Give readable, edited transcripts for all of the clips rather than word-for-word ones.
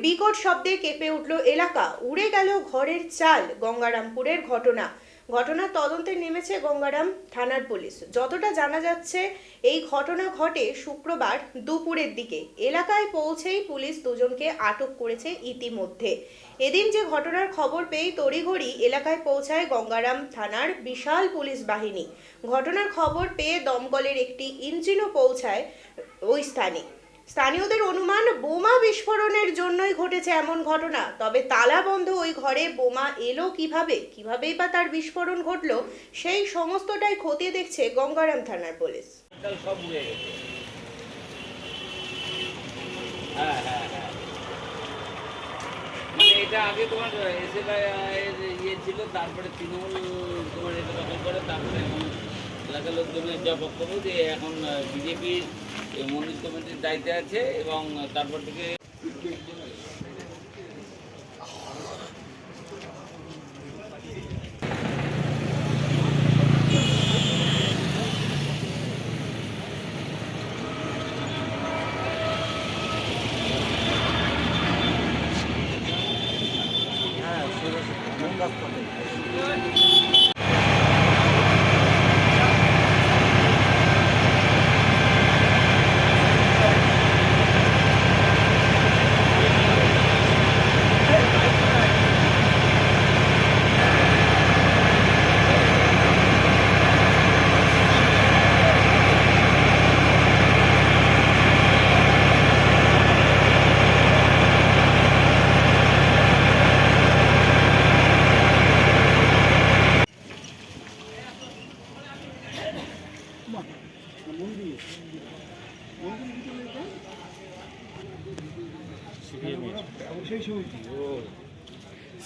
বিকট শব্দে কেঁপে উঠল এলাকা, উড়ে গেল ঘরের চাল। গঙ্গারামপুরের ঘটনার তদন্তে নেমেছে গঙ্গারাম থানার পুলিশ। যতটা জানা যাচ্ছে, এই ঘটনা ঘটে শুক্রবার দুপুরের দিকে। এলাকায় পৌঁছেই পুলিশ দুজনকে আটক করেছে ইতিমধ্যে। এদিন যে ঘটনার খবর পেয়ে তড়িঘড়ি এলাকায় পৌঁছায় গঙ্গারাম থানার বিশাল পুলিশ বাহিনী। ঘটনার খবর পেয়ে দমকলের একটি ইঞ্জিনও পৌঁছায় ওই স্থানে। স্থানীয়দের অনুমান, বোমা বিস্ফোরণের জন্যই ঘটেছে এমন ঘটনা। তবে তালা বন্ধ ওই ঘরে বোমা এলো কিভাবেই বা তার বিস্ফোরণ ঘটলো, সেই সমস্তটাই খতিয়ে দেখছে গঙ্গারাম থানার পুলিশ। সব উড়ে গেছে। হ্যাঁ, মানে এটা আগে তোমার ইয়ে ছিল, তারপরে তৃণমূল তোমার এটা দখল করে, তারপরে এখন এলাকার লোকজনের যা বক্তব্য যে এখন বিজেপির মন্দির কমিটির দায়িত্বে আছে এবং তারপর থেকে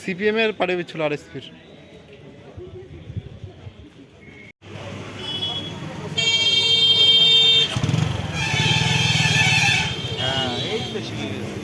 সিপিএমের পাড়ে ছিল আরএসপির। হ্যাঁ, এই তো শিখে গেছে।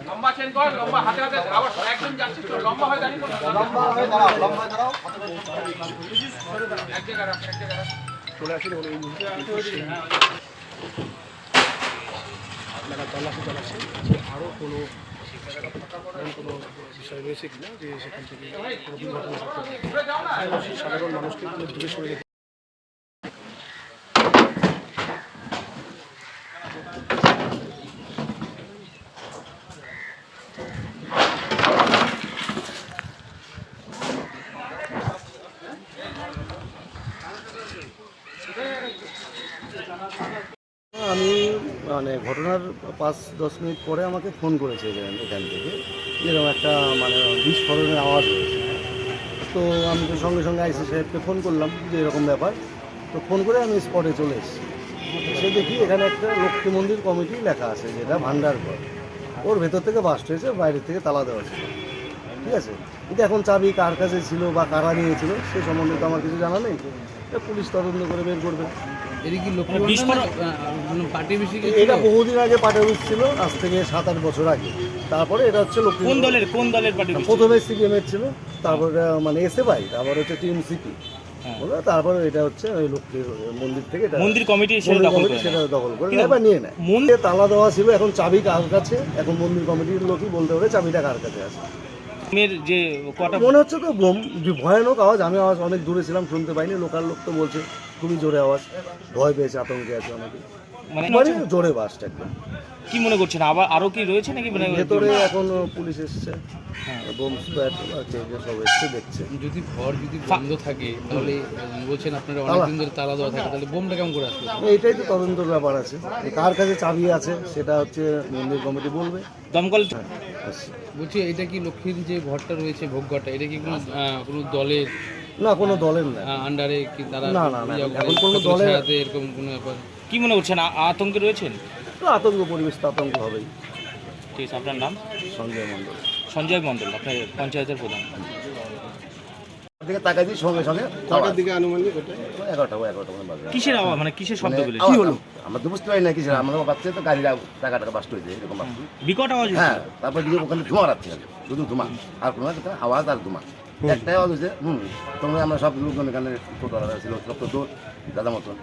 লম্বা চেন কর, লম্বা হাতে হাতে আবার একদম যাচ্ছিস তো, লম্বা হয়ে দাঁড়িয়ে দাঁড়াও। এক জায়গায় রাখ, চলে আসি আপনারা তল্লাশি আরও কোনো বিষয় রয়েছে কিনা, যে সেখান থেকে কোনো দুর্ঘটনা সাধারণ মানুষকে দূরে সরে রেখে আমি মানে ঘটনার 5-10 মিনিট পরে আমাকে ফোন করেছে এখান থেকে, যেরকম একটা মানে বিস্ফোরণের আওয়াজ হয়েছে। তো আমি তো সঙ্গে সঙ্গে আইসি সাহেবকে ফোন করলাম যে এরকম ব্যাপার। তো ফোন করে আমি স্পটে চলে এসেছি। সে দেখি এখানে একটা লক্ষ্মী মন্দির কমিটি লেখা আছে, যেটা ভান্ডারঘর। ওর ভেতর থেকে বাস্ট হয়েছে, বাইরের থেকে তালা দেওয়া ছিল। ঠিক আছে, কিন্তু এখন চাবি কার কাছে ছিল বা কারা নিয়েছিল সে সম্বন্ধে তো আমার কিছু জানা নেই। পুলিশ তদন্ত করে বের করবে। এটা বহুদিন আগে পার্টি অফিস ছিল, আজ থেকে 7-8 বছর আগে। তারপরে এটা হচ্ছে কোন দলের পার্টি? প্রথমে সিপিএমের ছিল, তারপরে মানে এসএফআই, তারপর হচ্ছে টিএমসিপি, তারপরে এটা হচ্ছে ওই লক্ষ্মীর মন্দির থেকে মন্দির কমিটি সেটা দখল করে এবার নিয়ে নেয়। মন্দিরে তালা দেওয়া ছিল, এখন চাবি কার কাছে, এখন মন্দির কমিটির লোকই বলতে হবে চাবিটা কার কাছে আছে। যে মনে হচ্ছে তো বোম, ভয়ানক আওয়াজ। আমি আওয়াজ অনেক দূরে ছিলাম, শুনতে পাইনি। লোকাল লোক তো বলছে খুবই জোরে আওয়াজ, ভয় পেয়েছে, আতঙ্কে আছে অনেকে। মানে জোরে বাসটা একদম। কি মনে করছেন আবার আরো কি রয়েছে নাকি? ভেতরে এখন পুলিশ এসছে, বোম স্কোয়াড সব এসছে, দেখছে। যদি ঘর বন্ধ থাকে তাহলে বলছেন আপনারা অনেকদিন ধরে তালা দেওয়া থাকে, তাহলে বোমটা কেমন করে আসবে? এইটাই তো তদন্তর ব্যাপার আছে। কার কাছে চাবি আছে সেটা হচ্ছে মন্দির কমিটি বলবে। দমকল বলছি, এটা কি লক্ষ্মীর যে ঘরটা রয়েছে, ভোগ ঘরটা, এটা কি কোনো দলের না কোনো দলের না, আন্ডারে কি তারা না, না, না, ইয়ে করে, এখন কোনো ছাত্র দলে- ছায়াতে এরকম কোনো ব্যাপার? কি মনে করছেন আতঙ্কে রয়েছেন? তো আতঙ্ক, পরিবেশ তো আতঙ্ক হবেই। ঠিক আছে, আপনার নাম? সঞ্জয় মণ্ডল। সঞ্জয় মণ্ডল, আপনার পঞ্চায়েতের প্রধান। দিকে তাকাই দিই সঙ্গে সঙ্গে কটার দিকে আনুমানিক? 11টা বাজে। কিসের আওয়াজ, মানে কিসের শব্দ মানে পেলেন? কি হলো আমরা তো বুঝতে পারি না কিছু, আমরা ভাবছি তো গাড়ির টাকা বাস্ট হয়েছে এরকম ভাবছি। বিকট আওয়াজ হ্যাঁ, হচ্ছে। তারপর দিকে ওখানে ধোঁয়া রাখছে, শুধু ধোঁয়া আর কোনো একটা আওয়াজ আর ধোঁয়া, একটাই আওয়াজ হয়েছে। তখন আমরা সব লোকজন এখানে টোটাল ছিল, সব তো দৌড় দাদা মতন।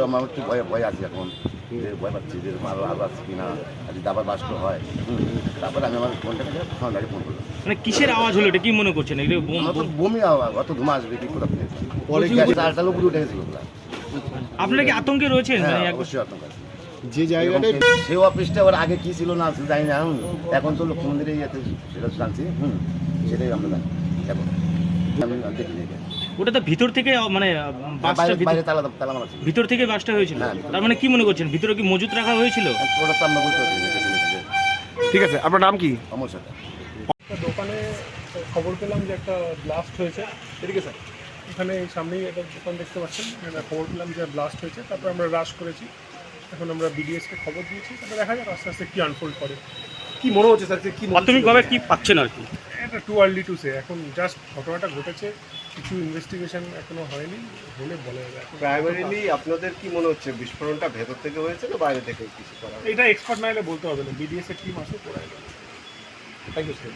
আমার একটু ভয় আছি এখন, যে ভয় পাচ্ছি যে আরো আছে কিনা, যদি আবার বাস্ট হয়। তারপরে আমি আমার ফোনটাকে ফোন গাড়ি ফোন করলাম। মানে কিসের আওয়াজ হলো, এটা কি মনে করছেন? এটা বোম- আমার তো বমি আওয়াজ, অত ধোঁয়া আসবে কি কোথা থেকে? পরে তারটার উপরে উঠে গেছিল। আপনারা কি আতঙ্কে রয়েছেন? হ্যাঁ, মানে এক- অবশ্যই আতঙ্ক আছে। যে জায়গাটা সেই অফিসটা ওর আগে কি ছিল না ছিল জানি না। এখন তো লক্ষ্মী মন্দিরে ইয়েতে সেটা জানছি। সেটাই আমরা জানি এখন। আমি দেখিনি এটা। ওটা তো ভিতর থেকে মানে বাসটা বাইরে বাইরে তালা মারা ছিল। ভিতর থেকে বাসটা হয়েছিল। হ্যাঁ। তার মানে কি মনে করছেন, ভিতরে কি মজুত রাখা হয়েছিল? ওটা তো আমরা বলতে পারছি না, এটা শুনে থেকে। ঠিক আছে, আপনার নাম কি? অমর সাথে একটা দোকানে খবর পেলাম যে একটা ব্লাস্ট হয়েছে। এদিকে স্যার, এখানে সামনেই একটা দোকান দেখতে পাচ্ছেন, এখানে খবর পেলাম যে ব্লাস্ট হয়েছে। তারপর আমরা রাশ করেছি, এখন আমরা বিডিএসকে খবর দিয়েছি। তারপর দেখা যাক আস্তে আস্তে কী আনফোল্ড করে। কি মনে হচ্ছে স্যার, কি প্রাথমিকভাবে কি পাচ্ছেন আর কি? এটা টু আর্লি টু সে, এখন জাস্ট ঘটনাটা ঘটেছে, কিছু ইনভেস্টিগেশন এখনো হয়নি, হলে বলা যাবে। এখন প্রাইমারিলি আপনাদের কি মনে হচ্ছে বিস্ফোরণটা ভেতর থেকে হয়েছে না বাইরে থেকে কিছু করা? এটা এক্সপার্ট না এলে বলতে হবে না, বিডিএস এর টিম আসে, পড়ায়। Thank you sir.